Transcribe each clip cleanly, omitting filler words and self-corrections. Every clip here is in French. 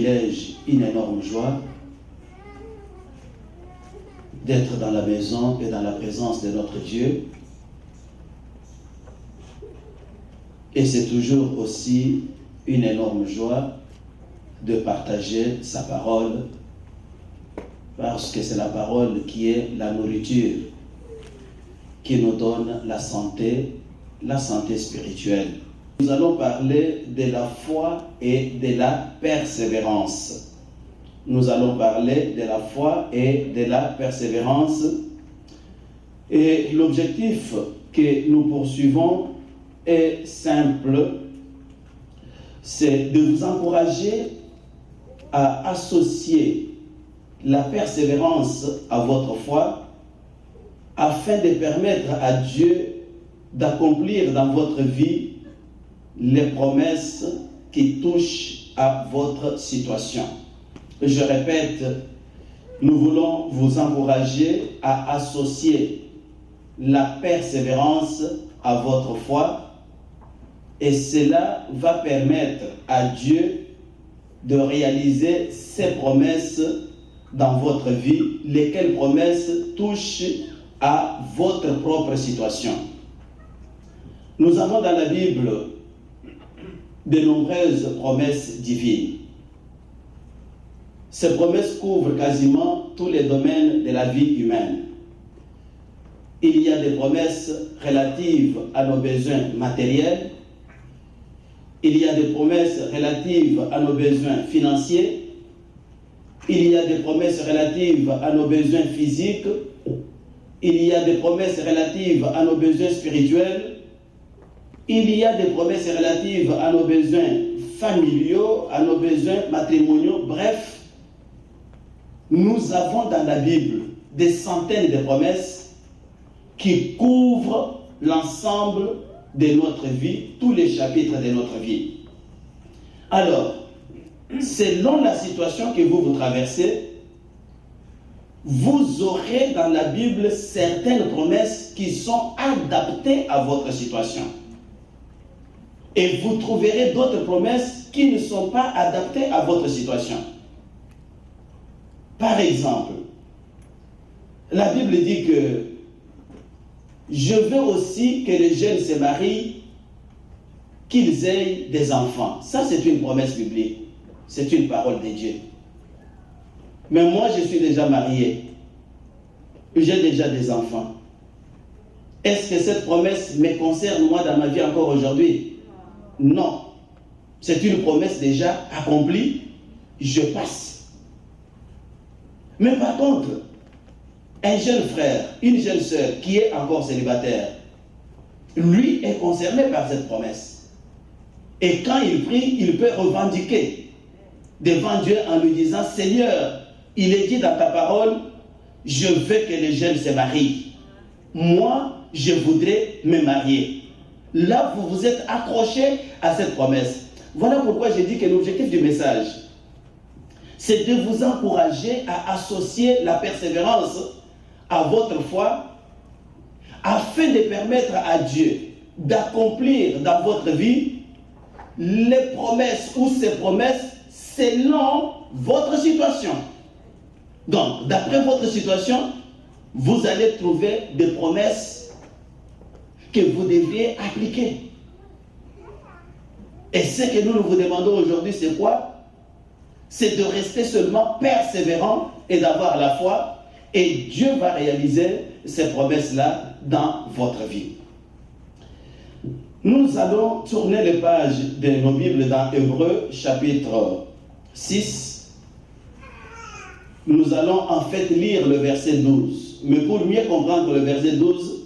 privilège, une énorme joie d'être dans la maison et dans la présence de notre Dieu. Et c'est toujours aussi une énorme joie de partager sa parole, parce que c'est la parole qui est la nourriture, qui nous donne la santé spirituelle. Nous allons parler de la foi et de la persévérance. Nous allons parler de la foi et de la persévérance. Et l'objectif que nous poursuivons est simple, c'est de vous encourager à associer la persévérance à votre foi afin de permettre à Dieu d'accomplir dans votre vie les promesses qui touchent à votre situation. Je répète, nous voulons vous encourager à associer la persévérance à votre foi, et cela va permettre à Dieu de réaliser ses promesses dans votre vie, lesquelles promesses touchent à votre propre situation. Nous avons dans la Bible de nombreuses promesses divines. Ces promesses couvrent quasiment tous les domaines de la vie humaine. Il y a des promesses relatives à nos besoins matériels. Il y a des promesses relatives à nos besoins financiers. Il y a des promesses relatives à nos besoins physiques. Il y a des promesses relatives à nos besoins spirituels. Il y a des promesses relatives à nos besoins familiaux, à nos besoins matrimoniaux. Bref, nous avons dans la Bible des centaines de promesses qui couvrent l'ensemble de notre vie, tous les chapitres de notre vie. Alors, selon la situation que vous traversez, vous aurez dans la Bible certaines promesses qui sont adaptées à votre situation. Et vous trouverez d'autres promesses qui ne sont pas adaptées à votre situation. Par exemple, la Bible dit que je veux aussi que les jeunes se marient, qu'ils aient des enfants. Ça, c'est une promesse biblique. C'est une parole de Dieu. Mais moi, je suis déjà marié. J'ai déjà des enfants. Est-ce que cette promesse me concerne moi dans ma vie encore aujourd'hui? Non. C'est une promesse déjà accomplie. Je passe. Mais par contre, un jeune frère, une jeune sœur qui est encore célibataire, lui est concerné par cette promesse. Et quand il prie, il peut revendiquer devant Dieu en lui disant, Seigneur, il est dit dans ta parole, je veux que les jeunes se marient. Moi, je voudrais me marier. Là, vous vous êtes accroché à cette promesse. Voilà pourquoi j'ai dit que l'objectif du message, c'est de vous encourager à associer la persévérance à votre foi, afin de permettre à Dieu d'accomplir dans votre vie les promesses ou ses promesses selon votre situation. Donc, d'après votre situation, vous allez trouver des promesses que vous deviez appliquer. Et ce que nous vous demandons aujourd'hui, c'est quoi? C'est de rester seulement persévérant et d'avoir la foi, et Dieu va réaliser ces promesses-là dans votre vie. Nous allons tourner les pages de nos Bibles dans Hébreux chapitre 6. Nous allons en fait lire le verset 12. Mais pour mieux comprendre le verset 12,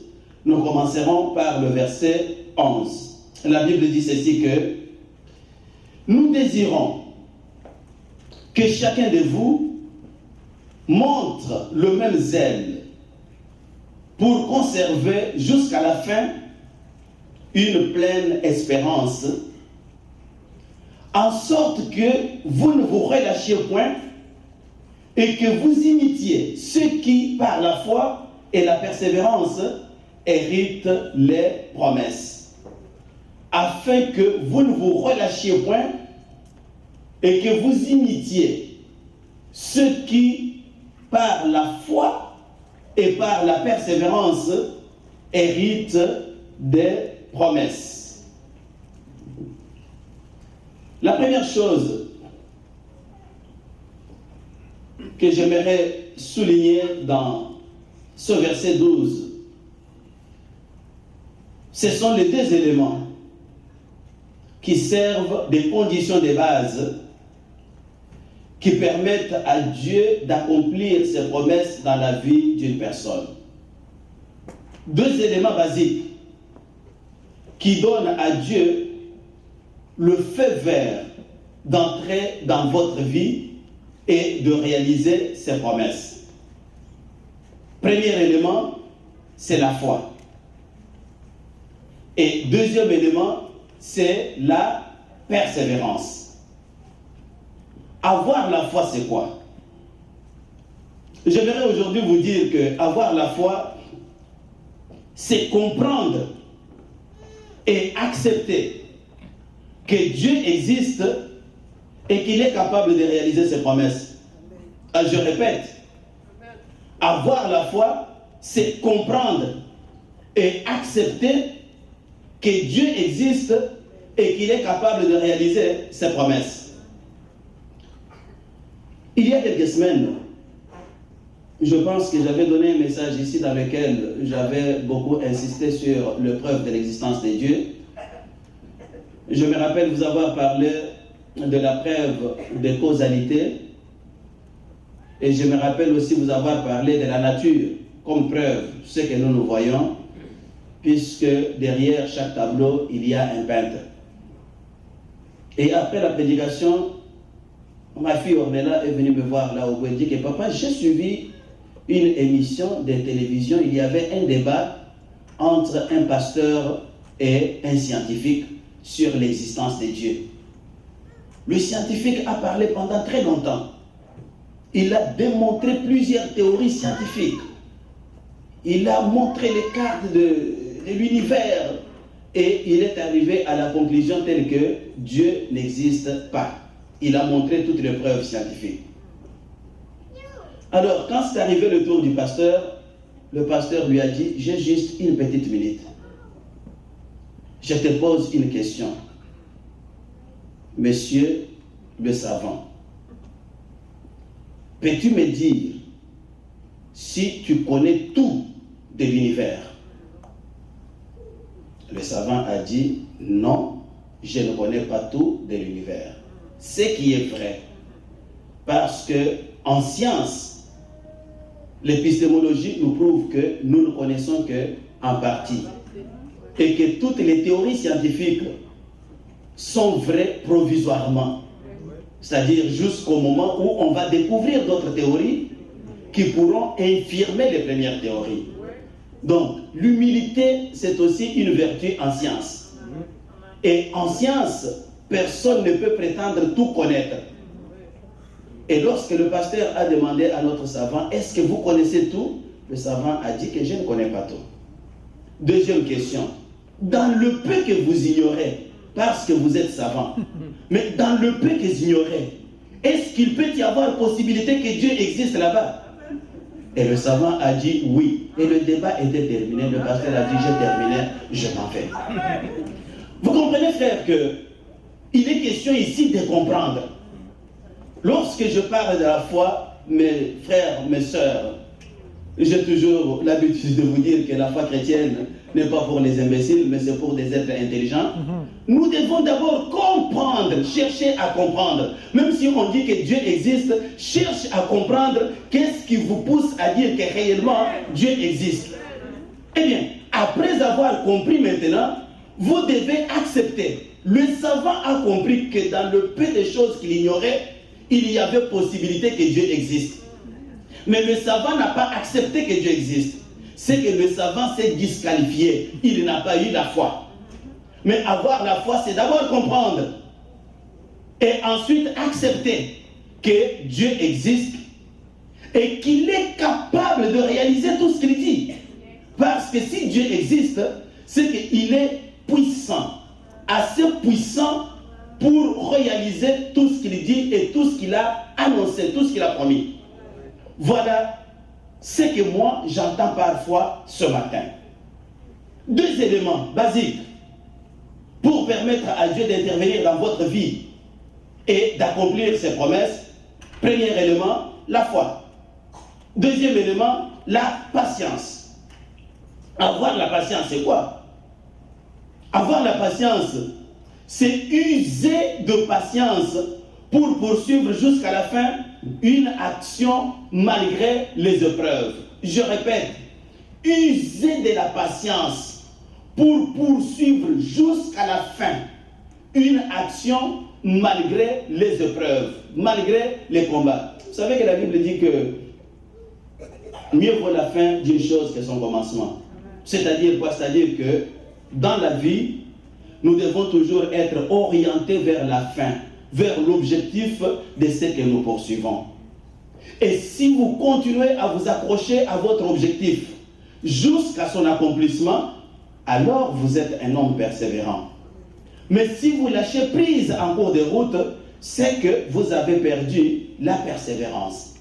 nous commencerons par le verset 11. La Bible dit ceci que nous désirons que chacun de vous montre le même zèle pour conserver jusqu'à la fin une pleine espérance, en sorte que vous ne vous relâchiez point et que vous imitiez ceux qui, par la foi et la persévérance, héritent les promesses, afin que vous ne vous relâchiez point et que vous imitiez ceux qui, par la foi et par la persévérance, héritent des promesses. La première chose que j'aimerais souligner dans ce verset 12, ce sont les deux éléments qui servent des conditions de base qui permettent à Dieu d'accomplir ses promesses dans la vie d'une personne. Deux éléments basiques qui donnent à Dieu le feu vert d'entrer dans votre vie et de réaliser ses promesses. Premier élément, c'est la foi. Et deuxième élément, c'est la persévérance. Avoir la foi, c'est quoi? J'aimerais aujourd'hui vous dire que avoir la foi, c'est comprendre et accepter que Dieu existe et qu'il est capable de réaliser ses promesses. Je répète, avoir la foi, c'est comprendre et accepter que Dieu existe et qu'il est capable de réaliser ses promesses. Il y a quelques semaines, je pense que j'avais donné un message ici dans lequel j'avais beaucoup insisté sur le preuve de l'existence de Dieu. Je me rappelle vous avoir parlé de la preuve de causalité et je me rappelle aussi vous avoir parlé de la nature comme preuve, ce que nous voyons, puisque derrière chaque tableau, il y a un peintre. Et après la prédication, ma fille Ornella est venue me voir là où elle dit que papa, j'ai suivi une émission de télévision, il y avait un débat entre un pasteur et un scientifique sur l'existence de Dieu. Le scientifique a parlé pendant très longtemps. Il a démontré plusieurs théories scientifiques. Il a montré les cartes de l'univers et il est arrivé à la conclusion telle que Dieu n'existe pas. Il a montré toutes les preuves scientifiques. Alors, quand c'est arrivé le tour du pasteur, le pasteur lui a dit, j'ai juste une petite minute. Je te pose une question. Monsieur le savant, peux-tu me dire si tu connais tout de l'univers? Le savant a dit, non, je ne connais pas tout de l'univers. Ce qui est vrai, parce que en science, l'épistémologie nous prouve que nous ne connaissons qu'en partie et que toutes les théories scientifiques sont vraies provisoirement, c'est-à-dire jusqu'au moment où on va découvrir d'autres théories qui pourront infirmer les premières théories. Donc, l'humilité, c'est aussi une vertu en science. Et en science, personne ne peut prétendre tout connaître. Et lorsque le pasteur a demandé à notre savant, est-ce que vous connaissez tout? Le savant a dit que je ne connais pas tout. Deuxième question, dans le peu que vous ignorez, parce que vous êtes savant, mais dans le peu que vous ignorez, est-ce qu'il peut y avoir possibilité que Dieu existe là-bas? Et le savant a dit oui. Et le débat était terminé. Le pasteur a dit j'ai terminé, je m'en vais. Vous comprenez, frère, que il est question ici de comprendre. Lorsque je parle de la foi, mes frères, mes sœurs, j'ai toujours l'habitude de vous dire que la foi chrétienne n'est pas pour les imbéciles, mais c'est pour des êtres intelligents. Nous devons d'abord comprendre, chercher à comprendre. Même si on dit que Dieu existe, cherche à comprendre qu'est-ce qui vous pousse à dire que réellement Dieu existe. Eh bien, après avoir compris maintenant, vous devez accepter. Le savant a compris que dans le peu de choses qu'il ignorait, il y avait possibilité que Dieu existe. Mais le savant n'a pas accepté que Dieu existe. C'est que le savant s'est disqualifié. Il n'a pas eu la foi. Mais avoir la foi, c'est d'abord comprendre. Et ensuite accepter que Dieu existe et qu'il est capable de réaliser tout ce qu'il dit. Parce que si Dieu existe, c'est qu'il est puissant. Assez puissant pour réaliser tout ce qu'il dit et tout ce qu'il a annoncé, tout ce qu'il a promis. Voilà ce que moi j'entends parfois ce matin. Deux éléments basiques pour permettre à Dieu d'intervenir dans votre vie et d'accomplir ses promesses. Premier élément, la foi. Deuxième élément, la patience. Avoir la patience, c'est quoi? Avoir la patience, c'est user de patience pour poursuivre jusqu'à la fin une action malgré les épreuves. Je répète, user de la patience pour poursuivre jusqu'à la fin une action malgré les épreuves, malgré les combats. Vous savez que la Bible dit que mieux vaut la fin d'une chose que son commencement. C'est-à-dire quoi? C'est-à-dire que dans la vie, nous devons toujours être orientés vers la fin, vers l'objectif de ce que nous poursuivons. Et si vous continuez à vous accrocher à votre objectif jusqu'à son accomplissement, alors vous êtes un homme persévérant. Mais si vous lâchez prise en cours de route, c'est que vous avez perdu la persévérance.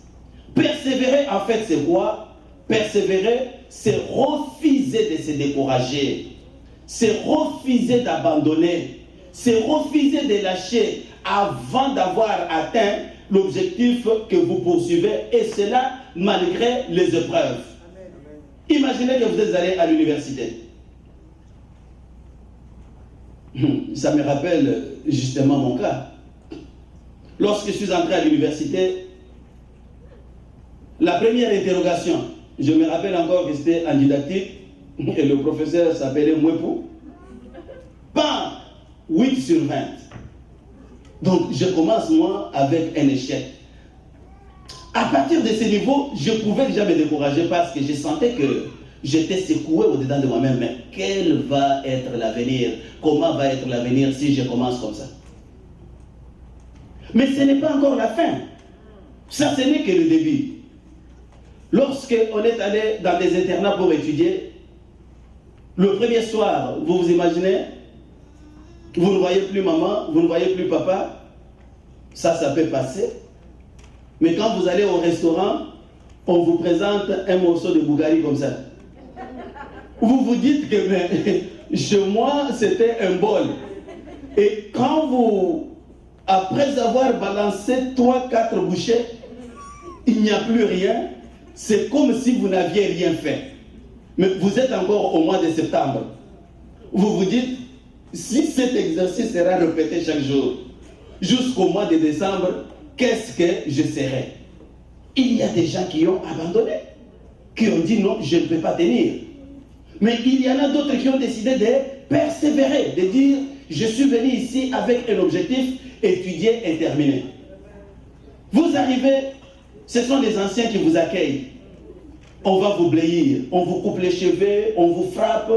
Persévérer, en fait, c'est quoi? Persévérer, c'est refuser de se décourager. C'est refuser d'abandonner. C'est refuser de lâcher avant d'avoir atteint l'objectif que vous poursuivez. Et cela malgré les épreuves. Imaginez que vous êtes allé à l'université. Ça me rappelle justement mon cas. Lorsque je suis entré à l'université, la première interrogation, je me rappelle encore que c'était en didactique, et le professeur s'appelait Mwepou. Pas 8 sur 20. Donc je commence moi avec un échec. À partir de ce niveau, je pouvais déjà me décourager parce que je sentais que j'étais secoué au-dedans de moi-même. Mais quel va être l'avenir? Comment va être l'avenir si je commence comme ça? Mais ce n'est pas encore la fin. Ça, ce n'est que le début. Lorsqu'on est allé dans des internats pour étudier, le premier soir, vous vous imaginez, vous ne voyez plus maman, vous ne voyez plus papa, ça peut passer. Mais quand vous allez au restaurant, on vous présente un morceau de bougari comme ça. Vous vous dites que mais, chez moi, c'était un bol. Et quand vous, après avoir balancé 3-4 bouchées, il n'y a plus rien, c'est comme si vous n'aviez rien fait. Mais vous êtes encore au mois de septembre. Vous vous dites, si cet exercice sera répété chaque jour, jusqu'au mois de décembre, qu'est-ce que je serai? Il y a des gens qui ont abandonné, qui ont dit non, je ne peux pas tenir. Mais il y en a d'autres qui ont décidé de persévérer, de dire, je suis venu ici avec un objectif, étudier et terminer. Vous arrivez, ce sont les anciens qui vous accueillent. On va vous bléir, on vous coupe les cheveux, on vous frappe,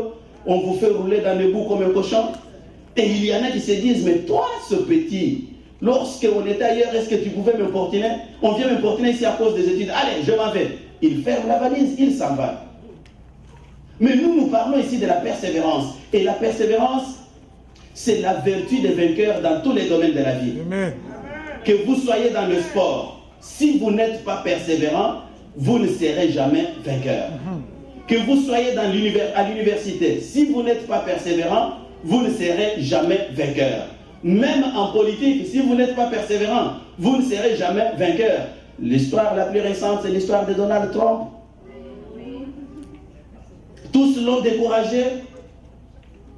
on vous fait rouler dans les bouts comme un cochon. Et il y en a qui se disent, mais toi, ce petit, lorsqu'on était ailleurs, est-ce que tu pouvais m'importuner? On vient m'importuner ici à cause des études. Allez, je m'en vais. Il ferme la valise, il s'en va. Mais nous parlons ici de la persévérance. Et la persévérance, c'est la vertu des vainqueurs dans tous les domaines de la vie. Amen. Que vous soyez dans le sport, si vous n'êtes pas persévérant, vous ne serez jamais vainqueur. Que vous soyez à l'université, si vous n'êtes pas persévérant, vous ne serez jamais vainqueur. Même en politique, si vous n'êtes pas persévérant, vous ne serez jamais vainqueur. L'histoire la plus récente, c'est l'histoire de Donald Trump. Tous l'ont découragé.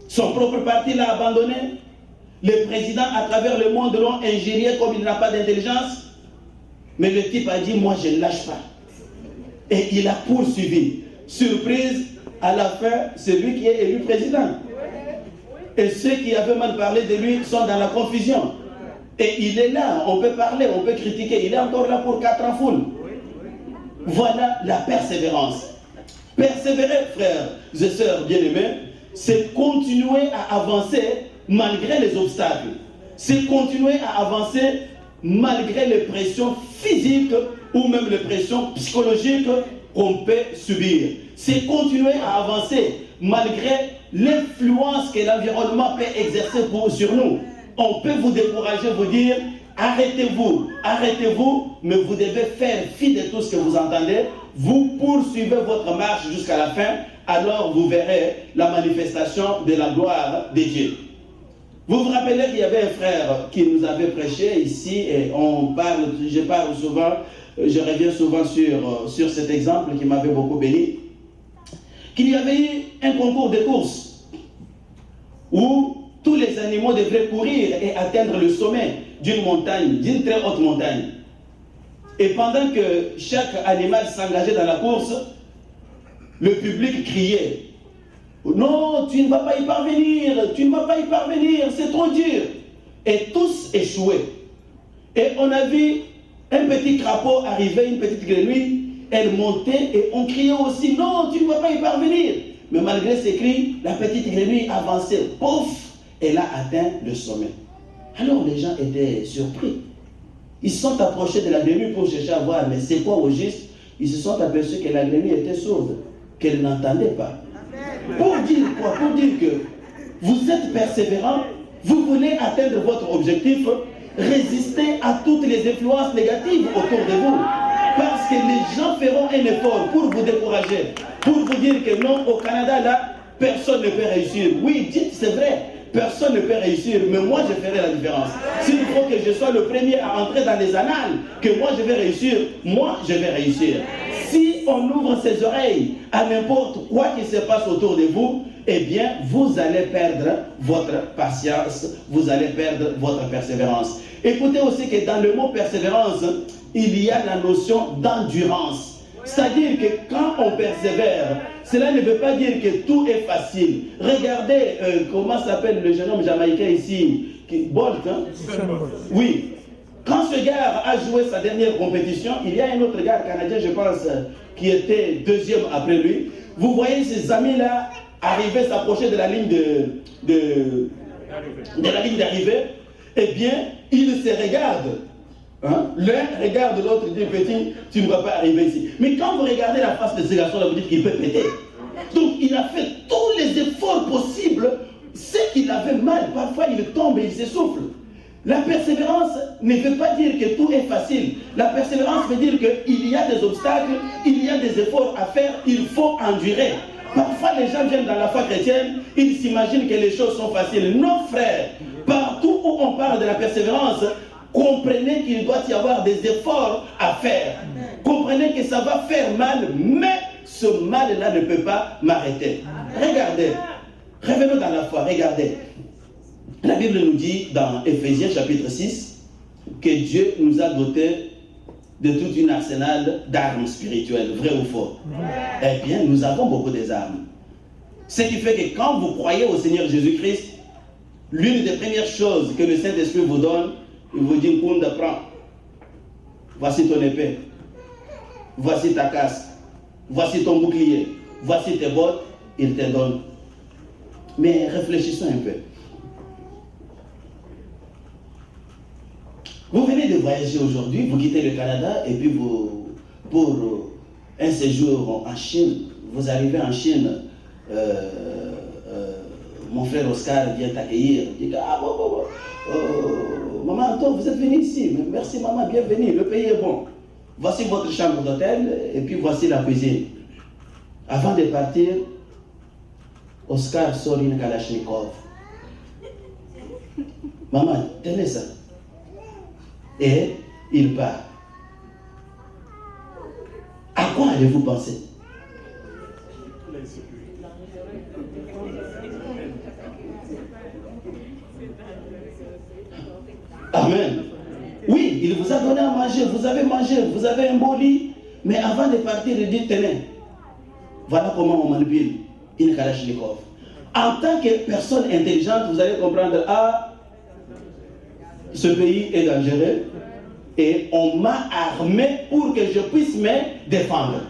Son propre parti l'a abandonné. Les présidents à travers le monde l'ont ingéré comme il n'a pas d'intelligence. Mais le type a dit, moi je ne lâche pas. Et il a poursuivi. Surprise, à la fin, c'est lui qui est élu président. Et ceux qui avaient mal parlé de lui sont dans la confusion. Et il est là, on peut parler, on peut critiquer. Il est encore là pour 4 ans foule. Voilà la persévérance. Persévérer, frères et sœurs bien-aimés, c'est continuer à avancer malgré les obstacles. C'est continuer à avancer malgré les pressions physiques ou même les pressions psychologiques qu'on peut subir. C'est continuer à avancer malgré l'influence que l'environnement peut exercer sur nous. on peut vous décourager, vous dire, arrêtez-vous, mais vous devez faire fi de tout ce que vous entendez. Vous poursuivez votre marche jusqu'à la fin, alors vous verrez la manifestation de la gloire de Dieu. Vous vous rappelez qu'il y avait un frère qui nous avait prêché ici, et je parle souvent, je reviens souvent sur cet exemple qui m'avait beaucoup béni, qu'il y avait eu un concours de course où tous les animaux devraient courir et atteindre le sommet d'une montagne, d'une très haute montagne. Et pendant que chaque animal s'engageait dans la course, le public criait, non, tu ne vas pas y parvenir, c'est trop dur. Et tous échouaient. Et on a vu un petit crapaud arriver, une petite grenouille, elle montait et on criait aussi, non, tu ne vas pas y parvenir. Mais malgré ces cris, la petite grenouille avançait, pouf, elle a atteint le sommet. Alors les gens étaient surpris. Ils se sont approchés de la grenouille pour chercher à voir, mais c'est quoi au juste? Ils se sont aperçus que la grenouille était sourde, qu'elle n'entendait pas. Pour dire quoi? Pour dire que vous êtes persévérant, vous voulez atteindre votre objectif, résistez à toutes les influences négatives autour de vous. Parce que les gens feront un effort pour vous décourager, pour vous dire que non, au Canada, là, personne ne peut réussir. Oui, dites, c'est vrai, personne ne peut réussir, mais moi, je ferai la différence. S'il faut que je sois le premier à entrer dans les annales, que moi, je vais réussir, moi, je vais réussir. Si on ouvre ses oreilles à n'importe quoi qui se passe autour de vous, eh bien, vous allez perdre votre patience, vous allez perdre votre persévérance. Écoutez aussi que dans le mot persévérance, il y a la notion d'endurance. C'est-à-dire que quand on persévère, cela ne veut pas dire que tout est facile. Regardez comment s'appelle le jeune homme jamaïcain ici, Bolt, hein? Oui. Quand ce gars a joué sa dernière compétition, il y a un autre gars canadien, je pense, qui était deuxième après lui. Vous voyez ces amis-là arriver, s'approcher de la ligne d'arrivée. Eh bien, ils se regardent. Hein? L'un regarde l'autre et dit, petit, tu ne vas pas arriver ici. Mais quand vous regardez la face de ce garçon-là, vous dites qu'il peut péter. Donc, il a fait tous les efforts possibles. C'est qu'il avait mal. Parfois, il tombe et il s'essouffle. La persévérance ne veut pas dire que tout est facile. La persévérance veut dire qu'il y a des obstacles, il y a des efforts à faire, il faut endurer. Parfois, les gens viennent dans la foi chrétienne, ils s'imaginent que les choses sont faciles. Non, frère, partout où on parle de la persévérance, comprenez qu'il doit y avoir des efforts à faire. Comprenez que ça va faire mal, mais ce mal-là ne peut pas m'arrêter. Regardez, revenons dans la foi, regardez. La Bible nous dit dans Éphésiens chapitre 6 que Dieu nous a dotés de toute une arsenal d'armes spirituelles, vrai ou faux? Eh bien, nous avons beaucoup d'armes. Ce qui fait que quand vous croyez au Seigneur Jésus-Christ, l'une des premières choses que le Saint-Esprit vous donne, il vous dit, Kounda, prends. Voici ton épée. Voici ta casque. Voici ton bouclier. Voici tes bottes. Il te donne. Mais réfléchissons un peu. Vous venez de voyager aujourd'hui, vous quittez le Canada et puis vous, pour un séjour en Chine, vous arrivez en Chine, mon frère Oscar vient t'accueillir, il dit, ah bon, maman, Anton, vous êtes venu ici, merci maman, bienvenue, le pays est bon. Voici votre chambre d'hôtel et puis voici la cuisine. Avant de partir, Oscar sort une Kalachnikov. Maman, tenez ça. Et il part. À quoi allez-vous penser? Amen. Oui, il vous a donné à manger, vous avez mangé, vous avez un beau lit, mais avant de partir, il dit, tenez, voilà comment on manipule une Kalachnikov. En tant que personne intelligente, vous allez comprendre, ce pays est dangereux et on m'a armé pour que je puisse me défendre.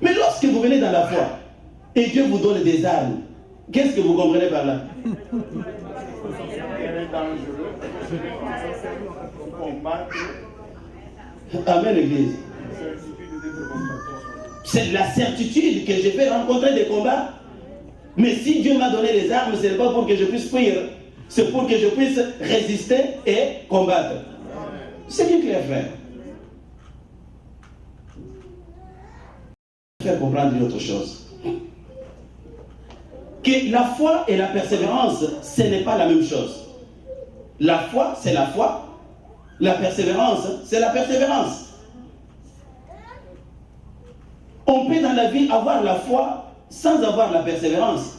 Mais lorsque vous venez dans la foi et Dieu vous donne des armes, qu'est-ce que vous comprenez par là? Amen, l'Église. C'est la certitude que je vais rencontrer des combats. Mais si Dieu m'a donné les armes, ce n'est pas pour que je puisse fuir. C'est pour que je puisse résister et combattre. C'est bien clair, frère. Faire comprendre une autre chose. Que la foi et la persévérance, ce n'est pas la même chose. La foi, c'est la foi. La persévérance, c'est la persévérance. On peut dans la vie avoir la foi sans avoir la persévérance.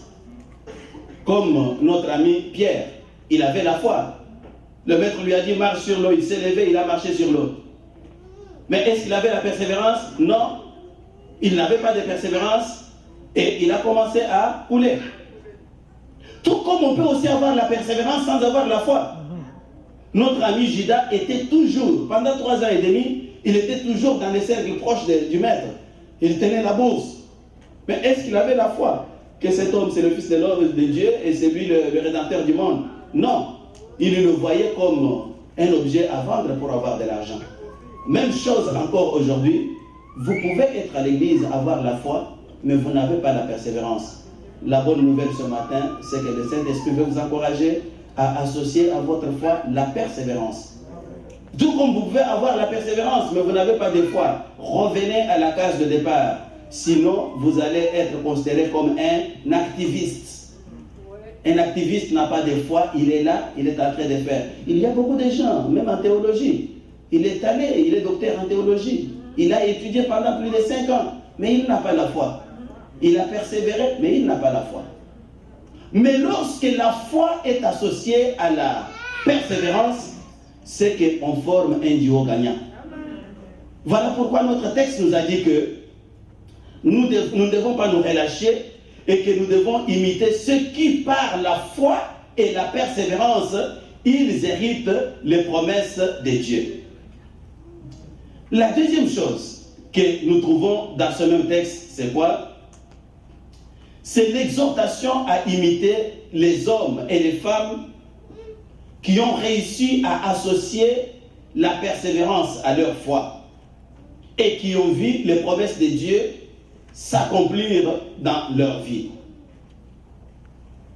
Comme notre ami Pierre, il avait la foi. Le maître lui a dit marche sur l'eau, il s'est levé, il a marché sur l'eau. Mais est-ce qu'il avait la persévérance? Non. Il n'avait pas de persévérance et il a commencé à couler. Tout comme on peut aussi avoir la persévérance sans avoir la foi. Notre ami Judas était toujours, pendant 3 ans et demi, il était toujours dans les cercles proches du maître. Il tenait la bourse. Mais est-ce qu'il avait la foi que cet homme, c'est le Fils de l'homme de Dieu et c'est lui le Rédempteur du monde? Non. Il le voyait comme un objet à vendre pour avoir de l'argent. Même chose encore aujourd'hui. Vous pouvez être à l'église, avoir la foi, mais vous n'avez pas la persévérance. La bonne nouvelle ce matin, c'est que le Saint-Esprit veut vous encourager à associer à votre foi la persévérance. Tout comme vous pouvez avoir la persévérance, mais vous n'avez pas de foi, revenez à la case de départ. Sinon, vous allez être considéré comme un activiste. Un activiste n'a pas de foi, il est là, il est en train de faire. Il y a beaucoup de gens, même en théologie. Il est allé, il est docteur en théologie. Il a étudié pendant plus de 5 ans, mais il n'a pas la foi. Il a persévéré, mais il n'a pas la foi. Mais lorsque la foi est associée à la persévérance, c'est qu'on forme un duo gagnant. Voilà pourquoi notre texte nous a dit que nous ne devons pas nous relâcher et que nous devons imiter ceux qui, par la foi et la persévérance, ils héritent les promesses de Dieu. La deuxième chose que nous trouvons dans ce même texte, c'est quoi? C'est l'exhortation à imiter les hommes et les femmes qui ont réussi à associer la persévérance à leur foi et qui ont vu les promesses de Dieu s'accomplir dans leur vie.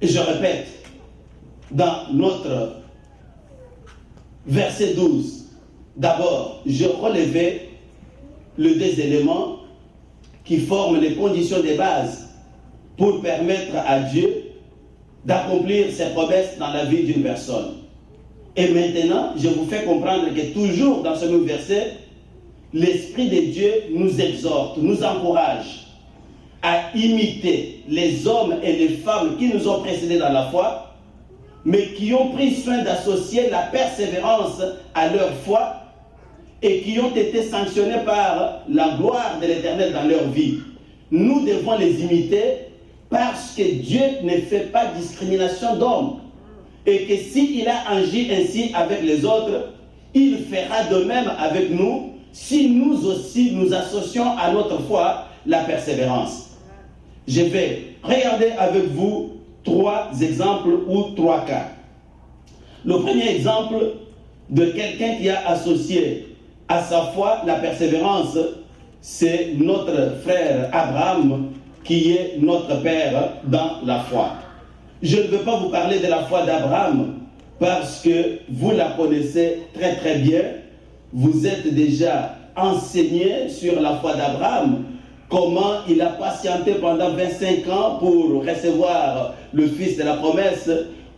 Et je répète, dans notre verset 12, d'abord, je relevais les 2 éléments qui forment les conditions de base pour permettre à Dieu d'accomplir ses promesses dans la vie d'une personne. Et maintenant, je vous fais comprendre que toujours dans ce même verset, l'Esprit de Dieu nous exhorte, nous encourage à imiter les hommes et les femmes qui nous ont précédés dans la foi, mais qui ont pris soin d'associer la persévérance à leur foi et qui ont été sanctionnés par la gloire de l'Éternel dans leur vie. Nous devons les imiter parce que Dieu ne fait pas discrimination d'hommes. Et que s'il a agi ainsi avec les autres, il fera de même avec nous si nous aussi nous associons à notre foi la persévérance. Je vais regarder avec vous 3 exemples ou 3 cas. Le premier exemple de quelqu'un qui a associé à sa foi la persévérance, c'est notre frère Abraham qui est notre père dans la foi. Je ne veux pas vous parler de la foi d'Abraham parce que vous la connaissez très très bien. Vous êtes déjà enseigné sur la foi d'Abraham, comment il a patienté pendant 25 ans pour recevoir le fils de la promesse,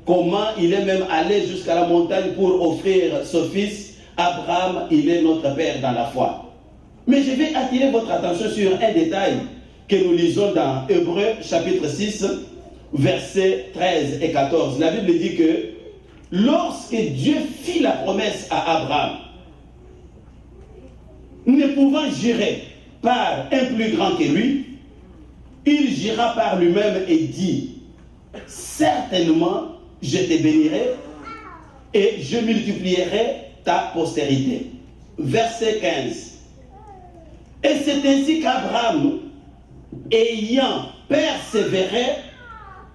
comment il est même allé jusqu'à la montagne pour offrir ce fils. Abraham, il est notre père dans la foi. Mais je vais attirer votre attention sur un détail que nous lisons dans Hébreux chapitre 6, versets 13 et 14. La Bible dit que lorsque Dieu fit la promesse à Abraham, ne pouvant jurer par un plus grand que lui, il jura par lui-même et dit, certainement je te bénirai et je multiplierai ta postérité. Verset 15. Et c'est ainsi qu'Abraham, ayant persévéré,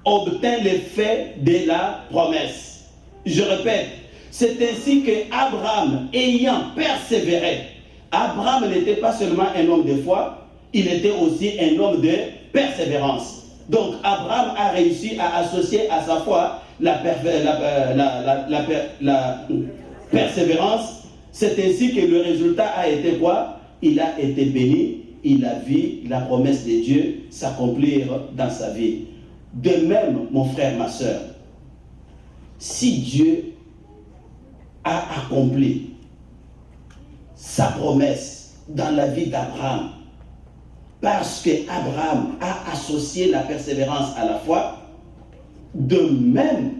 obtint l'effet de la promesse. Je répète, c'est ainsi qu'Abraham, ayant persévéré, Abraham n'était pas seulement un homme de foi, il était aussi un homme de persévérance. Donc Abraham a réussi à associer à sa foi la persévérance, c'est ainsi que le résultat a été quoi? Il a été béni, il a vu la promesse de Dieu s'accomplir dans sa vie. De même, mon frère, ma soeur, si Dieu a accompli sa promesse dans la vie d'Abraham, parce qu'Abraham a associé la persévérance à la foi, de même,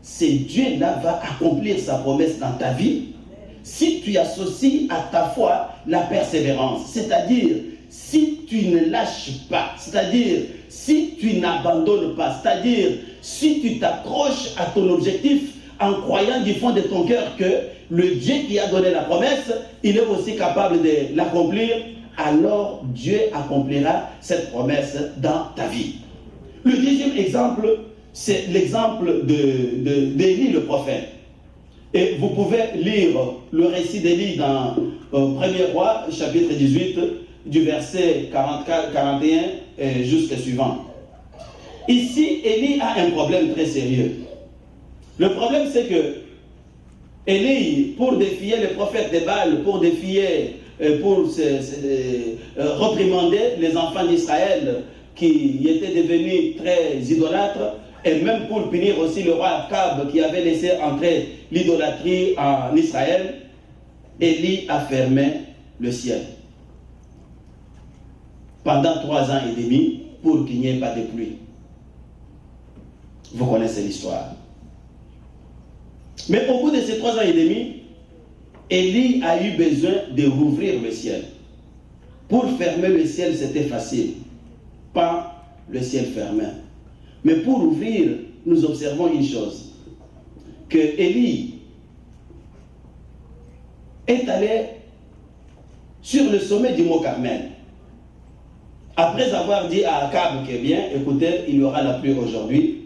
c'est Dieu là va accomplir sa promesse dans ta vie si tu associes à ta foi la persévérance, c'est-à-dire si tu ne lâches pas, c'est-à-dire si tu n'abandonnes pas, c'est-à-dire si tu t'accroches à ton objectif en croyant du fond de ton cœur que le Dieu qui a donné la promesse, il est aussi capable de l'accomplir, alors Dieu accomplira cette promesse dans ta vie. Le deuxième exemple, c'est l'exemple d'Élie le prophète. Et vous pouvez lire le récit d'Élie dans 1er Roi, chapitre 18, du verset 41 jusqu'au suivant. Ici, Élie a un problème très sérieux. Le problème, c'est que Élie, pour défier les prophètes de Baal, pour défier, pour réprimander les enfants d'Israël qui étaient devenus très idolâtres, et même pour punir aussi le roi Akab qui avait laissé entrer l'idolâtrie en Israël, Élie a fermé le ciel pendant 3 ans et demi pour qu'il n'y ait pas de pluie. Vous connaissez l'histoire. Mais au bout de ces 3 ans et demi, Élie a eu besoin de rouvrir le ciel. Pour fermer le ciel, c'était facile. Pas le ciel fermé. Mais pour ouvrir, nous observons une chose. Que Élie est allé sur le sommet du mont Carmel. Après avoir dit à Akab que bien, écoutez, il y aura la pluie aujourd'hui,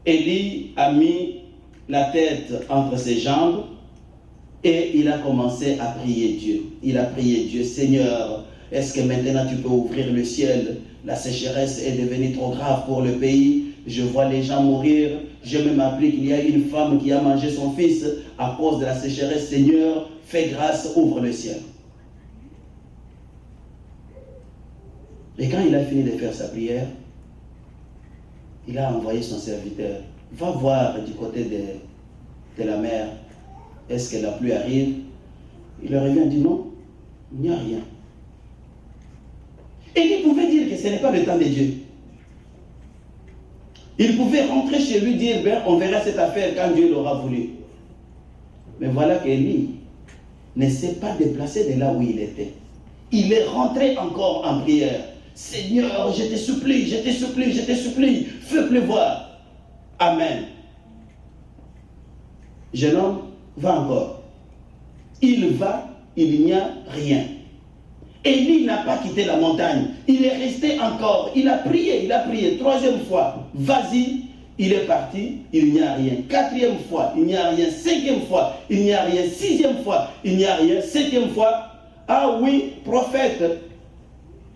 Élie a mis la tête entre ses jambes et il a commencé à prier Dieu. Il a prié Dieu, Seigneur, est-ce que maintenant tu peux ouvrir le ciel? La sécheresse est devenue trop grave pour le pays. Je vois les gens mourir. J'ai même appris qu'il y a une femme qui a mangé son fils à cause de la sécheresse. Seigneur, fais grâce, ouvre le ciel. Et quand il a fini de faire sa prière, il a envoyé son serviteur. Va voir du côté de la mer. Est-ce que la pluie arrive? Il leur revient et dit non, il n'y a rien. Et il pouvait dire que ce n'est pas le temps de Dieu. Il pouvait rentrer chez lui et dire, ben, on verra cette affaire quand Dieu l'aura voulu. Mais voilà qu'Élie ne s'est pas déplacé de là où il était. Il est rentré encore en prière. Seigneur, je te supplie, je te supplie, je te supplie, fais pleuvoir. Amen. Jeune homme, va encore. Il va, il n'y a rien. Élie n'a pas quitté la montagne. Il est resté encore. Il a prié, 3e fois. Vas-y, il est parti, il n'y a rien. 4e fois, il n'y a rien. 5e fois, il n'y a rien. 6e fois, il n'y a rien. 7e fois, ah oui, prophète,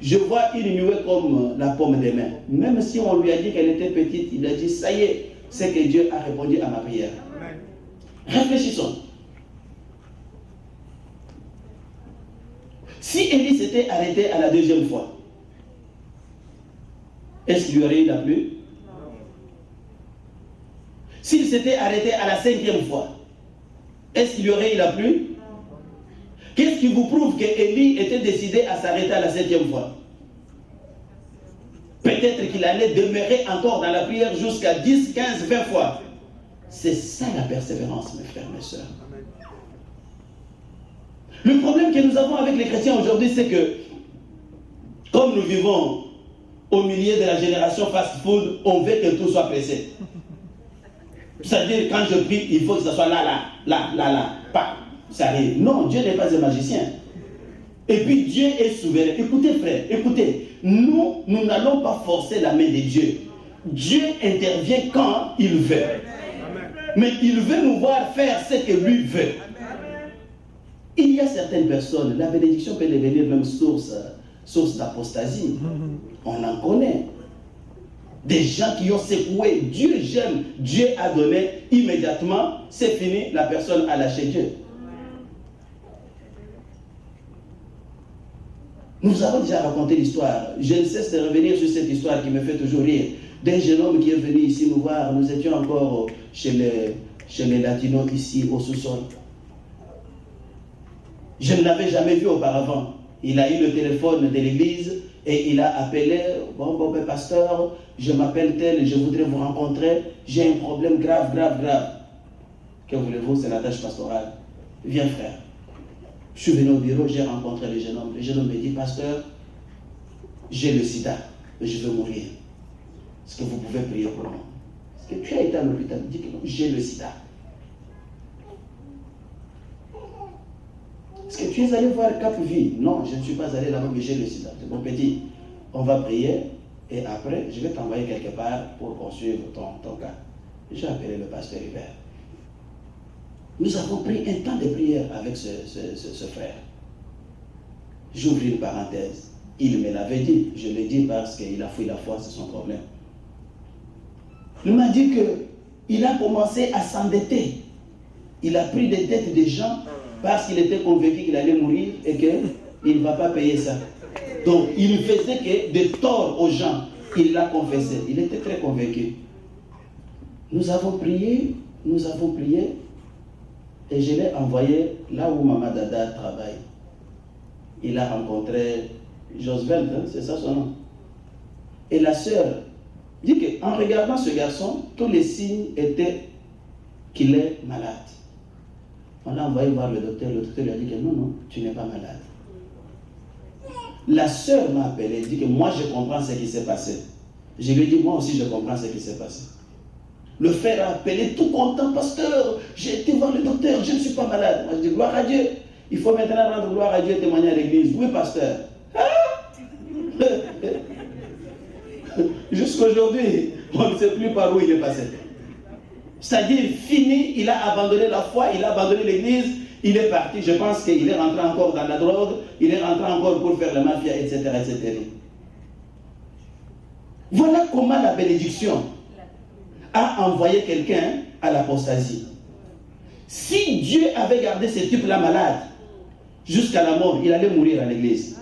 je vois une nuée comme la pomme des mains. Même si on lui a dit qu'elle était petite, il a dit, ça y est, c'est que Dieu a répondu à ma prière. Réfléchissons. Si Élie s'était arrêté à la 2e fois, est-ce qu'il y aurait eu la pluie? S'il s'était arrêté à la 5e fois, est-ce qu'il y aurait eu la pluie? Qu'est-ce qui vous prouve qu'Élie était décidé à s'arrêter à la 7e fois? Peut-être qu'il allait demeurer encore dans la prière jusqu'à 10, 15, 20 fois. C'est ça la persévérance, mes frères, mes soeurs. Le problème que nous avons avec les chrétiens aujourd'hui, c'est que, comme nous vivons au milieu de la génération fast-food, on veut que tout soit pressé. C'est-à-dire, quand je prie, il faut que ça soit là, pas. Ça arrive. Non, Dieu n'est pas un magicien. Et puis, Dieu est souverain. Écoutez, frère, écoutez, nous n'allons pas forcer la main de Dieu. Dieu intervient quand il veut. Mais il veut nous voir faire ce que lui veut. Il y a certaines personnes, la bénédiction peut devenir même source d'apostasie. On en connaît. Des gens qui ont secoué. Dieu j'aime, Dieu a donné, immédiatement, c'est fini, la personne a lâché Dieu. Nous avons déjà raconté l'histoire. Je ne cesse de revenir sur cette histoire qui me fait toujours rire. D'un jeune homme qui est venu ici nous voir. Nous étions encore chez les Latinos ici au sous-sol. Je ne l'avais jamais vu auparavant. Il a eu le téléphone de l'église et il a appelé, bon, pasteur, je m'appelle tel, je voudrais vous rencontrer, j'ai un problème grave. Que voulez-vous, c'est la tâche pastorale. Viens frère. Je suis venu au bureau, j'ai rencontré le jeune homme. Le jeune homme me dit, pasteur, j'ai le sida, je veux mourir. Est-ce que vous pouvez prier pour moi? Est-ce que tu as été à l'hôpital? Il dit que non, j'ai le sida. Est-ce que tu es allé voir Cap Vie? Non, je ne suis pas allé là-bas, mais j'ai le sida. C'est bon petit, on va prier et après, je vais t'envoyer quelque part pour poursuivre ton cas. J'ai appelé le pasteur Hubert. Nous avons pris un temps de prière avec ce frère. J'ouvre une parenthèse. Il me l'avait dit. Je l'ai dit parce qu'il a fui la foi, c'est son problème. Il m'a dit qu'il a commencé à s'endetter. Il a pris des dettes des gens parce qu'il était convaincu qu'il allait mourir et qu'il ne va pas payer ça. Donc, il ne faisait que des torts aux gens. Il l'a confessé. Il était très convaincu. Nous avons prié. Et je l'ai envoyé là où Maman Dada travaille. Il a rencontré Josveld, hein, c'est ça son nom. Et la sœur dit qu'en regardant ce garçon, tous les signes étaient qu'il est malade. On l'a envoyé voir le docteur lui a dit que non, tu n'es pas malade. La sœur m'a appelé, elle dit que moi je comprends ce qui s'est passé. Je lui ai dit, moi aussi je comprends ce qui s'est passé. Le frère a appelé tout content, pasteur, j'ai été voir le docteur, je ne suis pas malade. Moi je dis, gloire à Dieu. Il faut maintenant rendre gloire à Dieu et témoigner à l'église. Oui, pasteur. Ah! Jusqu'aujourd'hui, on ne sait plus par où il est passé. C'est-à-dire, fini, il a abandonné la foi, il a abandonné l'église, il est parti. Je pense qu'il est rentré encore dans la drogue, il est rentré encore pour faire la mafia, etc., etc. Voilà comment la bénédiction a envoyé quelqu'un à l'apostasie. Si Dieu avait gardé ce type-là malade jusqu'à la mort, il allait mourir à l'église.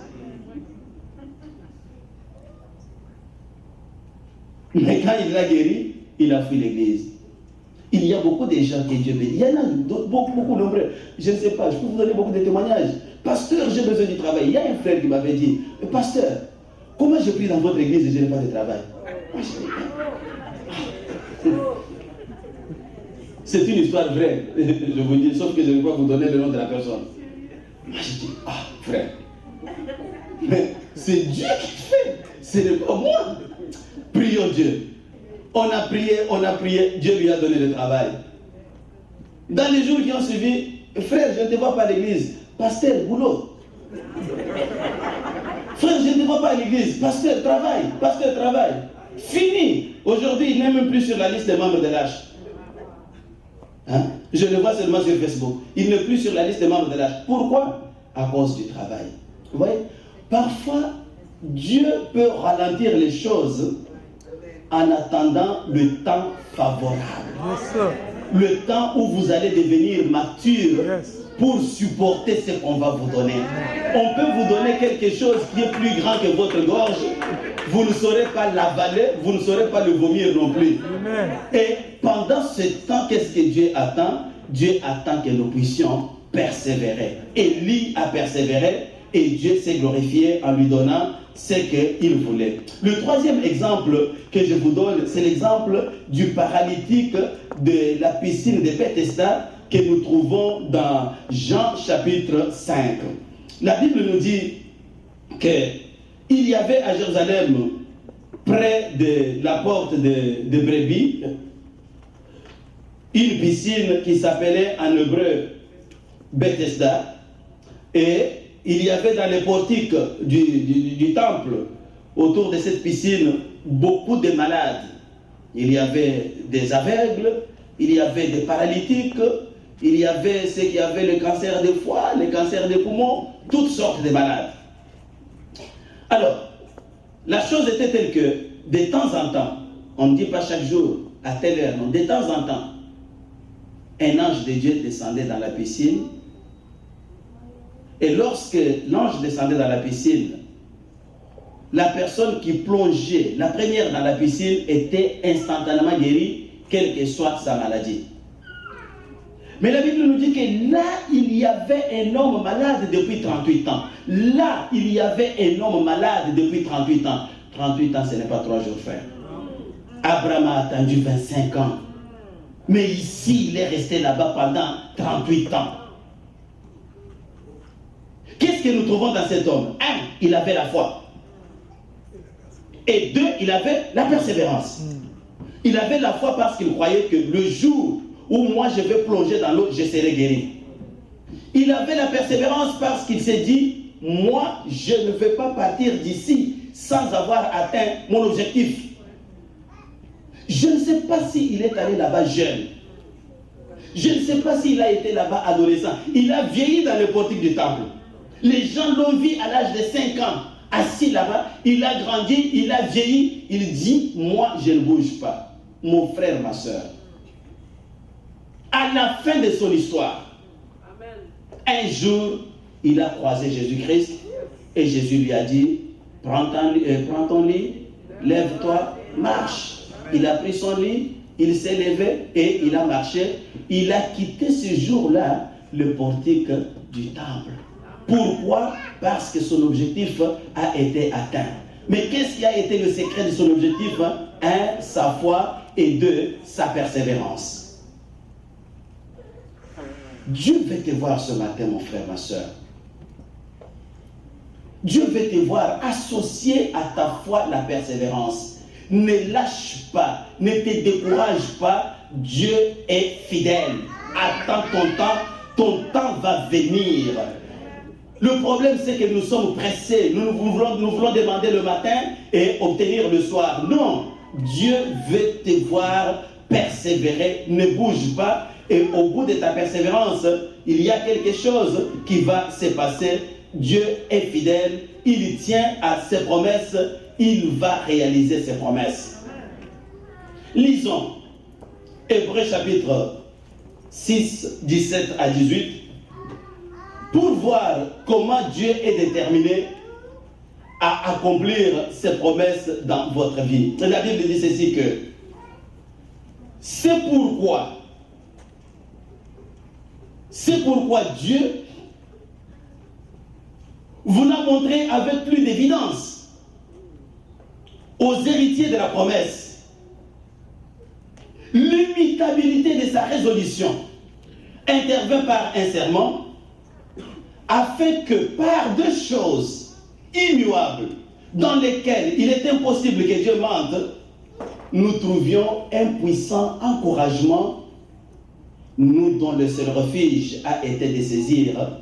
Mais quand il l'a guéri, il a fui l'église. Il y a beaucoup de gens que Dieu bénit. Il y en a beaucoup nombreux. Je ne sais pas, je peux vous donner beaucoup de témoignages. Pasteur, j'ai besoin du travail. Il y a un frère qui m'avait dit, pasteur, comment je prie dans votre église et je n'ai pas de travail? C'est une histoire vraie, je vous dis, sauf que je ne vais pas vous donner le nom de la personne. Moi je dis, frère, mais c'est Dieu qui fait, ce n'est pas moi. Prions Dieu. On a prié, Dieu lui a donné le travail. Dans les jours qui ont suivi, frère, je ne te vois pas à l'église. Pasteur, boulot. Frère, je ne te vois pas à l'église. Pasteur, travail. Fini. Aujourd'hui, il n'est même plus sur la liste des membres de l'âge. Hein? Je le vois seulement sur Facebook. Il n'est plus sur la liste des membres de l'âge. Pourquoi? À cause du travail. Vous voyez? Parfois, Dieu peut ralentir les choses en attendant le temps favorable. Yes, le temps où vous allez devenir mature pour supporter ce qu'on va vous donner. On peut vous donner quelque chose qui est plus grand que votre gorge. Vous ne saurez pas l'avaler, vous ne saurez pas le vomir non plus. Amen. Et pendant ce temps, qu'est-ce que Dieu attend? Dieu attend que nous puissions persévérer. Élie a persévéré et Dieu s'est glorifié en lui donnant ce qu'il voulait. Le troisième exemple que je vous donne, c'est l'exemple du paralytique de la piscine de Bethesda que nous trouvons dans Jean chapitre 5. La Bible nous dit qu'il y avait à Jérusalem, près de la porte de Brebis, une piscine qui s'appelait en hébreu Bethesda, et il y avait dans les portiques du temple, autour de cette piscine, beaucoup de malades. Il y avait des aveugles, il y avait des paralytiques, il y avait ceux qui avaient le cancer des foie, le cancer des poumons, toutes sortes de malades. Alors, la chose était telle que, de temps en temps, On ne dit pas chaque jour, à telle heure, non. De temps en temps, un ange de Dieu descendait dans la piscine. Et lorsque l'ange descendait dans la piscine, la personne qui plongeait, la première dans la piscine, était instantanément guérie, quelle que soit sa maladie. Mais la Bible nous dit que là, il y avait un homme malade depuis 38 ans. Là, il y avait un homme malade depuis 38 ans. 38 ans, ce n'est pas 3 jours, frère. Abraham a attendu 25 ans. Mais ici, il est resté là-bas pendant 38 ans. Qu'est-ce que nous trouvons dans cet homme? 1, il avait la foi. Et 2, il avait la persévérance. Il avait la foi parce qu'il croyait que le jour où moi je vais plonger dans l'eau, je serai guéri. Il avait la persévérance parce qu'il s'est dit, moi je ne vais pas partir d'ici sans avoir atteint mon objectif. Je ne sais pas s'il est allé là-bas jeune. Je ne sais pas s'il a été là-bas adolescent. Il a vieilli dans le portique du temple. Les gens l'ont vu à l'âge de 5 ans, assis là-bas. Il a grandi, il a vieilli. Il dit, moi je ne bouge pas. Mon frère, ma soeur. À la fin de son histoire, un jour, il a croisé Jésus-Christ et Jésus lui a dit, prends ton lit, lève-toi, marche. Il a pris son lit, il s'est levé et il a marché. Il a quitté ce jour-là le portique du temple. Pourquoi? Parce que son objectif a été atteint. Mais qu'est-ce qui a été le secret de son objectif? 1, sa foi, et 2, sa persévérance. Dieu veut te voir ce matin, mon frère, ma soeur. Dieu veut te voir associer à ta foi la persévérance. Ne lâche pas, ne te décourage pas. Dieu est fidèle. Attends ton temps va venir. Le problème, c'est que nous sommes pressés. Nous voulons demander le matin et obtenir le soir. Non, Dieu veut te voir persévérer. Ne bouge pas. Et au bout de ta persévérance, il y a quelque chose qui va se passer. Dieu est fidèle. Il tient à ses promesses. Il va réaliser ses promesses. Lisons Hébreux chapitre 6, 17 à 18. Pour voir comment Dieu est déterminé à accomplir ses promesses dans votre vie. La Bible dit ceci que c'est pourquoi Dieu vous l'a montré avec plus d'évidence aux héritiers de la promesse. L'immutabilité de sa résolution intervient par un serment afin que par 2 choses immuables dans lesquelles il est impossible que Dieu mente, nous trouvions un puissant encouragement, nous dont le seul refuge a été de saisir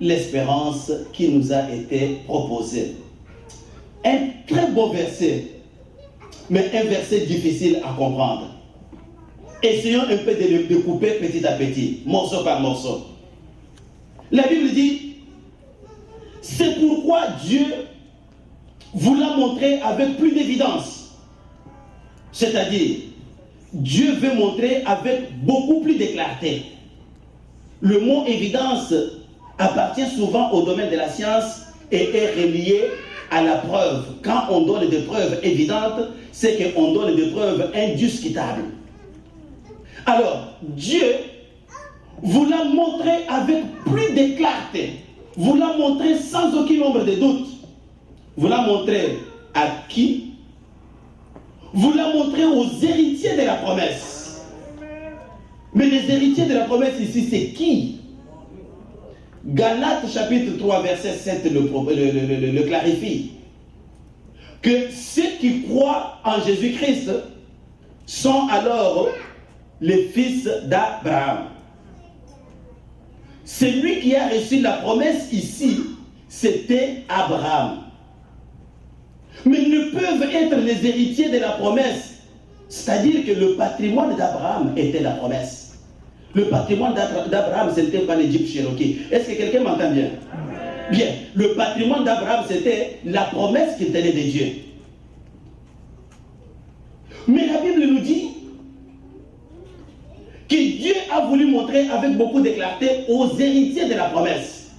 l'espérance qui nous a été proposée. Un très beau verset, mais un verset difficile à comprendre. Essayons un peu de le découper petit à petit, morceau par morceau. La Bible dit, c'est pourquoi Dieu vous l'a montré avec plus d'évidence. C'est-à-dire, Dieu veut montrer avec beaucoup plus de clarté. Le mot évidence appartient souvent au domaine de la science et est relié à la preuve. Quand on donne des preuves évidentes, c'est qu'on donne des preuves indiscutables. Alors, Dieu vous l'a montré avec plus de clarté. Vous l'a montré sans aucun nombre de doutes. Vous l'a montré à qui? Vous l'a montré aux héritiers de la promesse. Mais les héritiers de la promesse ici, c'est qui? Galates chapitre 3, verset 7 le clarifie. Que ceux qui croient en Jésus-Christ sont alors les fils d'Abraham. Celui qui a reçu la promesse ici, c'était Abraham. Mais ils ne peuvent être les héritiers de la promesse. C'est-à-dire que le patrimoine d'Abraham était la promesse. Le patrimoine d'Abraham, ce n'était pas les Jeep Cherokee. Est-ce que quelqu'un m'entend bien? Bien. Le patrimoine d'Abraham, c'était la promesse qu'il tenait de Dieu. Mais la Bible nous dit que Dieu a voulu montrer avec beaucoup de clarté aux héritiers de la promesse.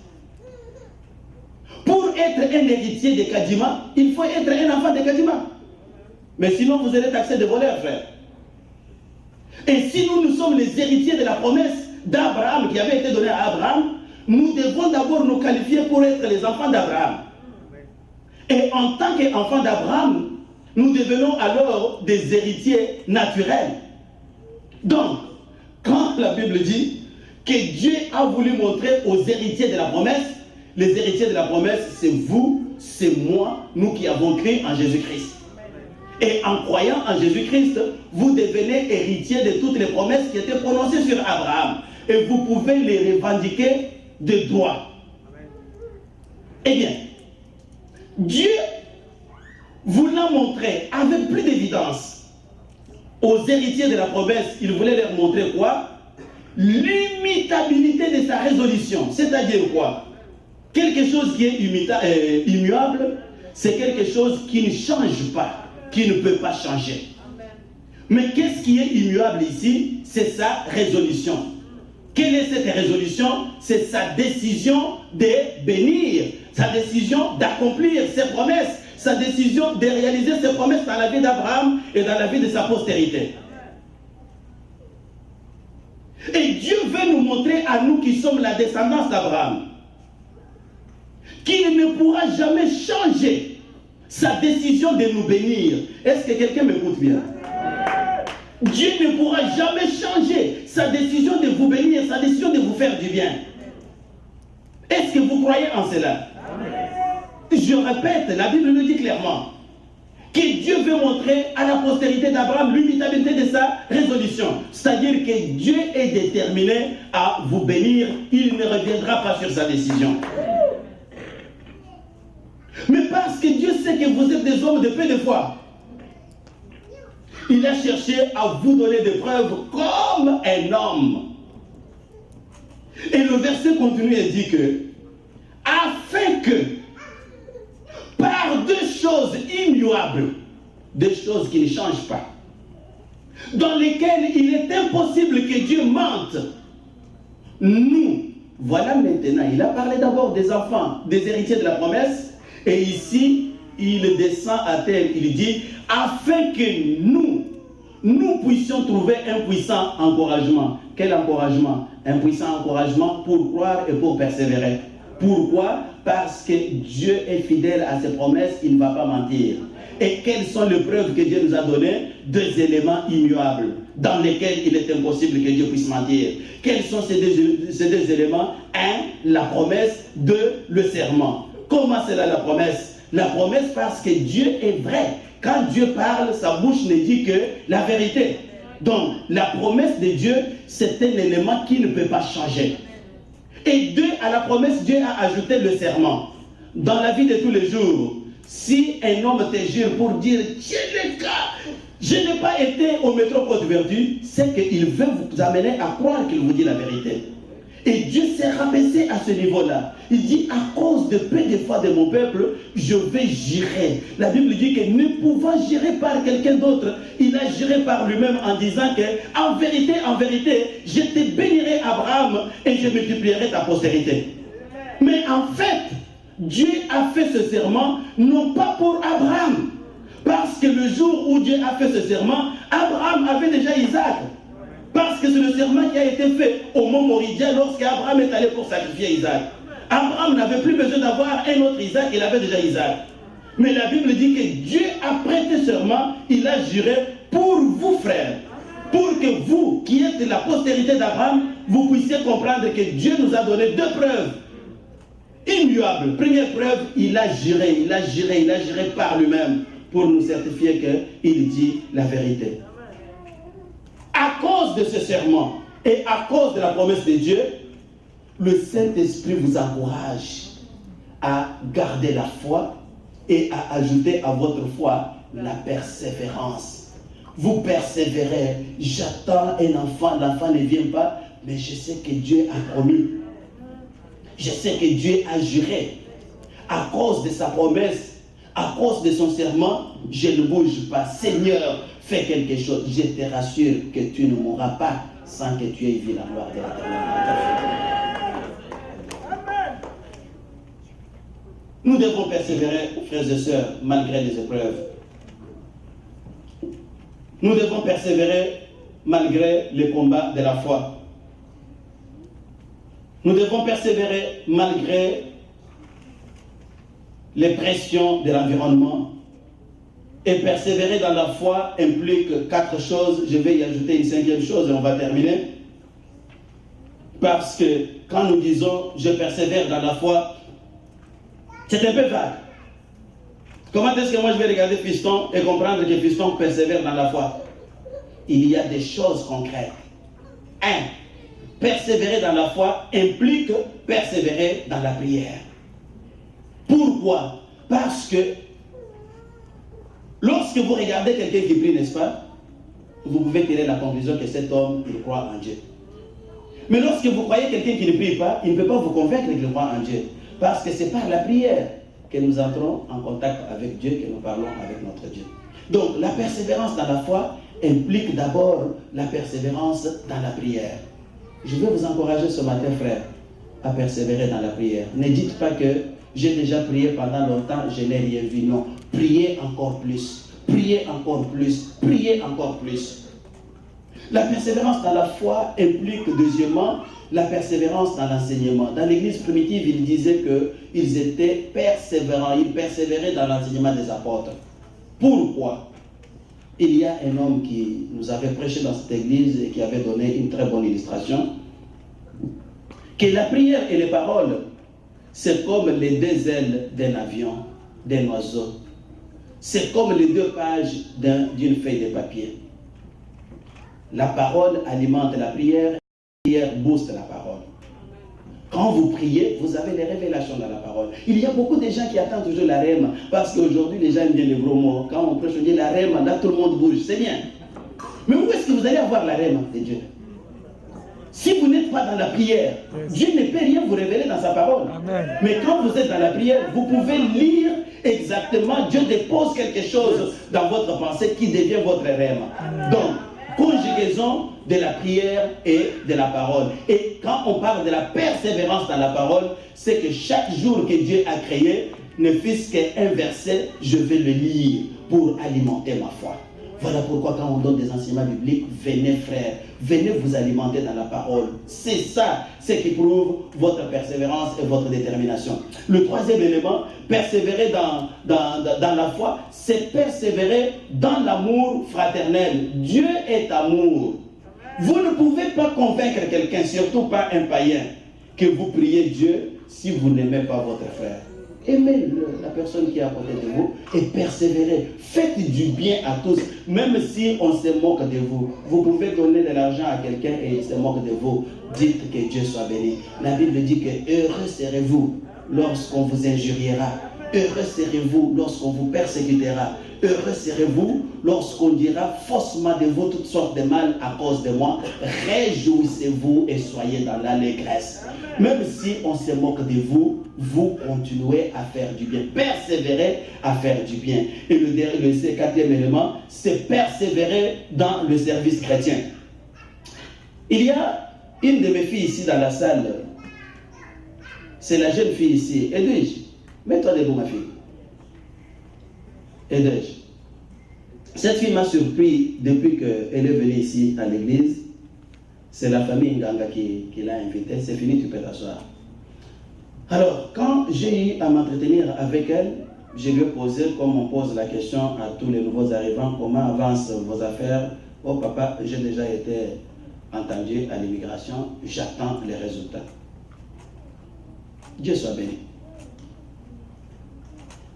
Pour être un héritier de Kadima, il faut être un enfant de Kadima. Mais sinon, vous allez taxer de voleurs, frère. Et si nous sommes les héritiers de la promesse d'Abraham qui avait été donnée à Abraham, nous devons d'abord nous qualifier pour être les enfants d'Abraham. Et en tant qu'enfants d'Abraham, nous devenons alors des héritiers naturels. Donc, quand la Bible dit que Dieu a voulu montrer aux héritiers de la promesse, les héritiers de la promesse, c'est vous, c'est moi, nous qui avons cru en Jésus-Christ. Et en croyant en Jésus-Christ, vous devenez héritiers de toutes les promesses qui étaient prononcées sur Abraham. Et vous pouvez les revendiquer de droit. Eh bien, Dieu voulant montrer avec plus d'évidence aux héritiers de la promesse, il voulait leur montrer quoi? L'imitabilité de sa résolution. C'est-à-dire quoi? Quelque chose qui est immuable, c'est quelque chose qui ne change pas, qui ne peut pas changer. Mais qu'est-ce qui est immuable ici? C'est sa résolution. Quelle est cette résolution? C'est sa décision de bénir, sa décision d'accomplir ses promesses, sa décision de réaliser ses promesses dans la vie d'Abraham et dans la vie de sa postérité. Et Dieu veut nous montrer à nous qui sommes la descendance d'Abraham qu'il ne pourra jamais changer sa décision de nous bénir. Est-ce que quelqu'un m'écoute bien? Dieu ne pourra jamais changer sa décision de vous bénir, sa décision de vous faire du bien. Est-ce que vous croyez en cela? Je répète, la Bible nous dit clairement que Dieu veut montrer à la postérité d'Abraham l'imitabilité de sa résolution. C'est-à-dire que Dieu est déterminé à vous bénir, il ne reviendra pas sur sa décision. Mais parce que Dieu sait que vous êtes des hommes de peu de foi, il a cherché à vous donner des preuves comme un homme. Et le verset continue et dit que, afin que, par deux choses immuables, des choses qui ne changent pas, dans lesquelles il est impossible que Dieu mente, nous, voilà maintenant, il a parlé d'abord des enfants, des héritiers de la promesse, et ici, il descend à terre, il dit, afin que nous puissions trouver un puissant encouragement. Quel encouragement? Un puissant encouragement pour croire et pour persévérer. Pourquoi? Parce que Dieu est fidèle à ses promesses, il ne va pas mentir. Et quelles sont les preuves que Dieu nous a données? Deux éléments immuables, dans lesquels il est impossible que Dieu puisse mentir. Quels sont ces deux éléments? Un, la promesse. Deux, le serment. Comment c'est là la promesse? La promesse parce que Dieu est vrai. Quand Dieu parle, sa bouche ne dit que la vérité. Donc, la promesse de Dieu, c'est un élément qui ne peut pas changer. Et deux, à la promesse, Dieu a ajouté le serment. Dans la vie de tous les jours, si un homme te jure pour dire « Je n'ai pas été au métro Côte-Vertu », c'est qu'il veut vous amener à croire qu'il vous dit la vérité. Et Dieu s'est rabaissé à ce niveau-là. Il dit, à cause de peu de foi de mon peuple, je vais jurer. La Bible dit que ne pouvant jurer par quelqu'un d'autre, il a juré par lui-même en disant que, en vérité, je te bénirai Abraham et je multiplierai ta postérité. Mais en fait, Dieu a fait ce serment, non pas pour Abraham. Parce que le jour où Dieu a fait ce serment, Abraham avait déjà Isaac. Parce que c'est le serment qui a été fait au mont Moridien lorsqu'Abraham est allé pour sacrifier Isaac. Abraham n'avait plus besoin d'avoir un autre Isaac, il avait déjà Isaac. Mais la Bible dit que Dieu a prêté serment, il a juré pour vous, frères. Pour que vous, qui êtes la postérité d'Abraham, vous puissiez comprendre que Dieu nous a donné deux preuves immuables. Première preuve, il a juré par lui-même pour nous certifier qu'il dit la vérité. À cause de ce serment et à cause de la promesse de Dieu, le Saint-Esprit vous encourage à garder la foi et à ajouter à votre foi la persévérance. Vous persévérez. J'attends un enfant, l'enfant ne vient pas, mais je sais que Dieu a promis. Je sais que Dieu a juré. À cause de sa promesse, à cause de son serment, je ne bouge pas. Seigneur, fais quelque chose. Je te rassure que tu ne mourras pas sans que tu aies vu la gloire de l'Éternel. Nous devons persévérer, frères et sœurs, malgré les épreuves. Nous devons persévérer malgré les combats de la foi. Nous devons persévérer malgré les pressions de l'environnement. Et persévérer dans la foi implique 4 choses. Je vais y ajouter une 5e chose et on va terminer. Parce que quand nous disons « je persévère dans la foi », c'est un peu vague. Comment est-ce que moi je vais regarder Fiston et comprendre que Fiston persévère dans la foi? Il y a des choses concrètes. 1. Persévérer dans la foi implique persévérer dans la prière. Pourquoi? Parce que lorsque vous regardez quelqu'un qui prie, n'est-ce pas, vous pouvez tirer la conclusion que cet homme, il croit en Dieu. Mais lorsque vous croyez quelqu'un qui ne prie pas, il ne peut pas vous convaincre qu'il croit en Dieu. Parce que c'est par la prière que nous entrons en contact avec Dieu, que nous parlons avec notre Dieu. Donc, la persévérance dans la foi implique d'abord la persévérance dans la prière. Je veux vous encourager ce matin, frère, à persévérer dans la prière. Ne dites pas que j'ai déjà prié pendant longtemps, je n'ai rien vu. Non, priez encore plus, priez encore plus, priez encore plus. La persévérance dans la foi implique, deuxièmement, la persévérance dans l'enseignement. Dans l'église primitive, il disait qu'ils étaient persévérants, ils persévéraient dans l'enseignement des apôtres. Pourquoi? Il y a un homme qui nous avait prêché dans cette église et qui avait donné une très bonne illustration, que la prière et les paroles, c'est comme les 2 ailes d'un avion, d'un oiseau. C'est comme les 2 pages d'une feuille de papier. La parole alimente la prière booste la parole. Quand vous priez, vous avez des révélations dans la parole. Il y a beaucoup de gens qui attendent toujours la rème, parce qu'aujourd'hui, les gens aiment bien les gros mots. Quand on prêche, on dit la rème, là tout le monde bouge, c'est bien. Mais où est-ce que vous allez avoir la rème de Dieu? Si vous n'êtes pas dans la prière, Dieu ne peut rien vous révéler dans sa parole. Amen. Mais quand vous êtes dans la prière, vous pouvez lire exactement, Dieu dépose quelque chose dans votre pensée qui devient votre rème. Donc, conjugaison de la prière et de la parole. Et quand on parle de la persévérance dans la parole, c'est que chaque jour que Dieu a créé, ne fût-ce qu'un verset, je vais le lire pour alimenter ma foi. Voilà pourquoi quand on donne des enseignements bibliques, venez frères, venez vous alimenter dans la parole. C'est ça, ce qui prouve votre persévérance et votre détermination. Le 3e élément, persévérer dans la foi, c'est persévérer dans l'amour fraternel. Dieu est amour. Vous ne pouvez pas convaincre quelqu'un, surtout pas un païen, que vous priez Dieu si vous n'aimez pas votre frère. Aimez la personne qui est à côté de vous et persévérez. Faites du bien à tous, même si on se moque de vous. Vous pouvez donner de l'argent à quelqu'un et il se moque de vous. Dites que Dieu soit béni. La Bible dit que heureux serez-vous lorsqu'on vous injuriera. Heureux serez-vous lorsqu'on vous persécutera. Heureux serez-vous lorsqu'on dira faussement de vous toutes sortes de mal à cause de moi. Réjouissez-vous et soyez dans l'allégresse. Même si on se moque de vous, vous continuez à faire du bien. Persévérez à faire du bien. Et le 4e élément, c'est persévérer dans le service chrétien. Il y a une de mes filles ici dans la salle. C'est la jeune fille ici. Edwige, mets-toi debout ma fille. Edwige. Cette fille m'a surpris depuis qu'elle est venue ici à l'église. C'est la famille Nganga qui l'a invitée. C'est fini, tu peux t'asseoir. Alors, quand j'ai eu à m'entretenir avec elle, je lui ai posé, comme on pose la question à tous les nouveaux arrivants, comment avancent vos affaires? Oh papa, j'ai déjà été entendu à l'immigration, j'attends les résultats. Dieu soit béni.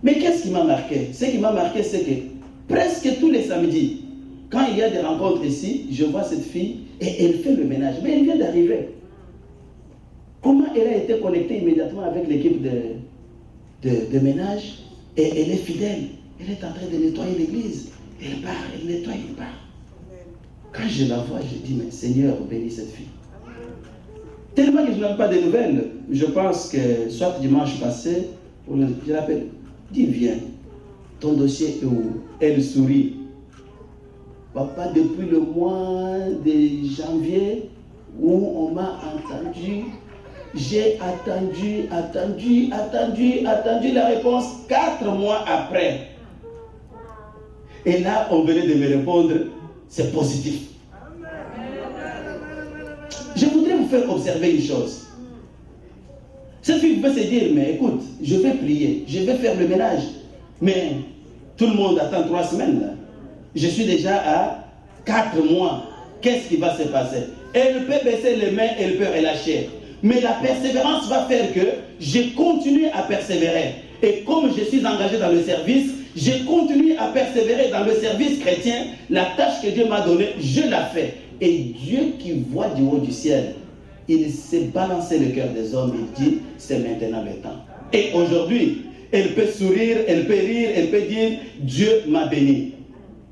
Mais qu'est-ce qui m'a marqué? Ce qui m'a marqué, c'est que presque tous les samedis, quand il y a des rencontres ici, je vois cette fille et elle fait le ménage. Mais elle vient d'arriver. Comment elle a été connectée immédiatement avec l'équipe de ménage et elle est fidèle. Elle est en train de nettoyer l'église. Elle part, elle nettoie, elle part. Quand je la vois, je dis, mais Seigneur, bénis cette fille. Tellement que je n'ai pas de nouvelles. Je pense que, soit dimanche passé, je l'appelle, dis viens. ton dossier est où? Elle sourit. Papa, depuis le mois de janvier où on m'a entendu, j'ai attendu la réponse 4 mois après. Et là, on venait de me répondre, c'est positif. Je voudrais vous faire observer une chose. Cette fille peut se dire, mais écoute, je vais prier, je vais faire le ménage. Mais tout le monde attend 3 semaines. Là. Je suis déjà à 4 mois. Qu'est-ce qui va se passer? Elle peut baisser les mains, elle peut relâcher. Mais la persévérance va faire que je continue à persévérer. Et comme je suis engagé dans le service, je continue à persévérer dans le service chrétien. La tâche que Dieu m'a donnée, je la fais. Et Dieu qui voit du haut du ciel, il s'est balancé le cœur des hommes. Il dit, c'est maintenant le temps. Et aujourd'hui, elle peut sourire, elle peut rire, elle peut dire, Dieu m'a béni.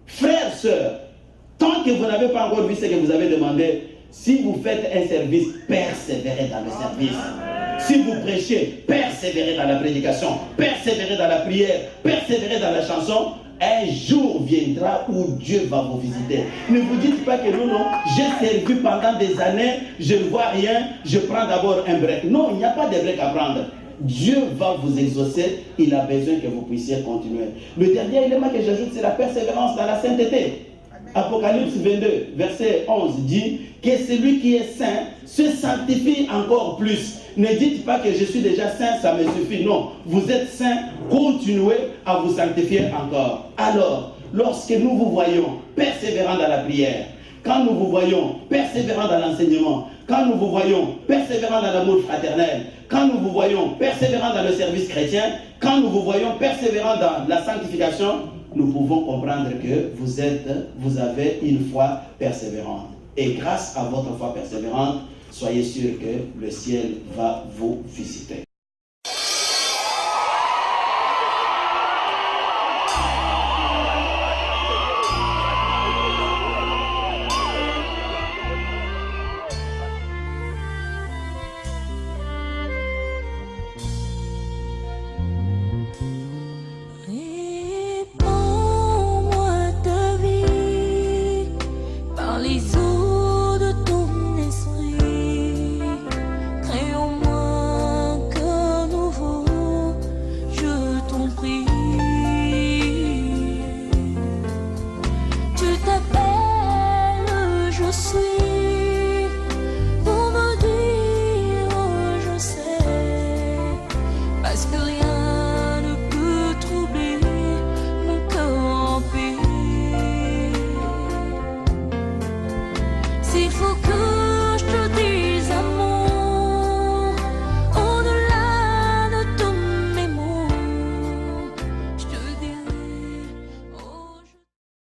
Frères, sœurs, tant que vous n'avez pas encore vu ce que vous avez demandé, si vous faites un service, persévérez dans le service. Si vous prêchez, persévérez dans la prédication, persévérez dans la prière, persévérez dans la chanson. Un jour viendra où Dieu va vous visiter. Ne vous dites pas que non, j'ai servi pendant des années, je ne vois rien, je prends d'abord un break. Non, il n'y a pas de break à prendre. Dieu va vous exaucer, il a besoin que vous puissiez continuer. Le dernier élément que j'ajoute, c'est la persévérance dans la sainteté. Apocalypse 22, verset 11 dit que celui qui est saint se sanctifie encore plus. Ne dites pas que je suis déjà saint, ça me suffit. Non, vous êtes saint, continuez à vous sanctifier encore. Alors, lorsque nous vous voyons persévérant dans la prière, quand nous vous voyons persévérant dans l'enseignement, quand nous vous voyons persévérant dans l'amour fraternel, quand nous vous voyons persévérant dans le service chrétien, quand nous vous voyons persévérant dans la sanctification, nous pouvons comprendre que vous avez une foi persévérante. Et grâce à votre foi persévérante, soyez sûr que le ciel va vous visiter. S'il faut que